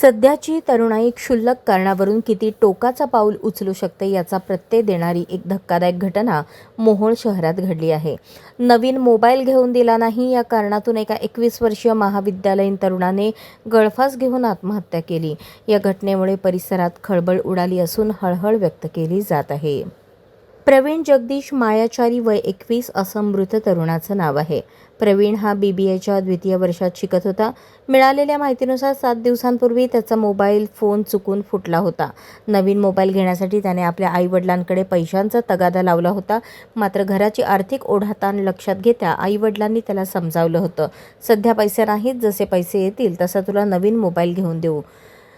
सध्याची तरुणाई क्षुल्लक कारणावरून किती टोकाचा पाऊल उचलू शकते याचा प्रत्यय देणारी एक धक्कादायक घटना मोहोळ शहरात घडली आहे. नवीन मोबाईल घेऊन दिला नाही या कारणातून एका 21 वर्षीय महाविद्यालयीन तरुणाने गळफास घेऊन आत्महत्या केली. या घटनेमुळे परिसरात खळबळ उडाली असून हळहळ व्यक्त केली जात आहे. प्रवीण जगदीश मायाचारी वय 21 असं मृत तरुणाचं नाव आहे. प्रवीण हा BBAच्या द्वितीय वर्षात शिकत होता. मिळालेल्या माहितीनुसार 7 दिवसांपूर्वी त्याचा मोबाईल फोन चुकून फुटला होता. नवीन मोबाईल घेण्यासाठी त्याने आपल्या आईवडिलांकडे पैशांचा तगादा लावला होता. मात्र घराची आर्थिक ओढाताण लक्षात घेता आईवडिलांनी त्याला समजावलं होतं, सध्या पैसे नाहीत, जसे पैसे येतील तसा तुला नवीन मोबाईल घेऊन देऊ.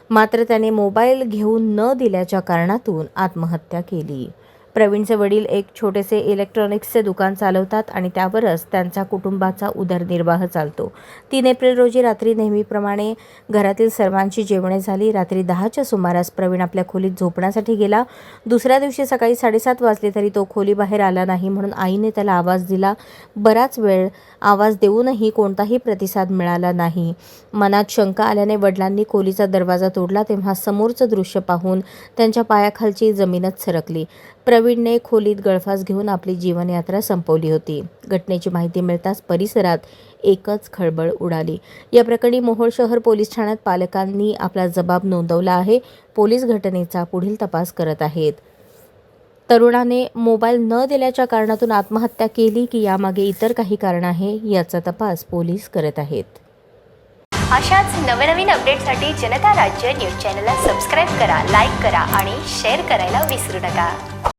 मात्र त्याने मोबाईल घेऊन न दिल्याच्या कारणातून आत्महत्या केली. प्रवीणचे वडील एक छोटेसे इलेक्ट्रॉनिक्सचे दुकान चालवतात आणि त्यावरच त्यांच्या कुटुंबाचा उदरनिर्वाह चालतो. 3 एप्रिल रोजी रात्री नेहमीप्रमाणे घरातील सर्वांची जेवणे झाली. रात्री 10च्या सुमारास प्रवीण आपल्या खोलीत झोपण्यासाठी गेला. दुसऱ्या दिवशी सकाळी 7:30 वाजले तरी तो खोलीबाहेर आला नाही, म्हणून आईने त्याला आवाज दिला. बराच वेळ आवाज देऊनही कोणताही प्रतिसाद मिळाला नाही. मनात शंका आल्याने वडिलांनी खोलीचा दरवाजा तोडला, तेव्हा समोरचं दृश्य पाहून त्यांच्या पायाखालची जमीनच सरकली. प्रवीणने खोलीत गळफास घेऊन आपली जीवनयात्रा संपवली होती. घटनेची माहिती मिळताच परिसरात एकच खळबळ उडाली. या प्रकरणी मोहोळ शहर पोलीस ठाण्यात पालकांनी आपला जबाब नोंदवला आहे. पोलीस घटनेचा पुढील तपास करत आहेत. तरुणाने मोबाईल न दिल्याच्या कारणातून आत्महत्या केली की यामागे इतर काही कारण आहे याचा तपास पोलीस करत आहेत. अशाच नवनवीन अपडेटसाठी जनता राज्य न्यूज चॅनलला सबस्क्राईब करा, लाईक करा आणि शेअर करायला विसरू नका.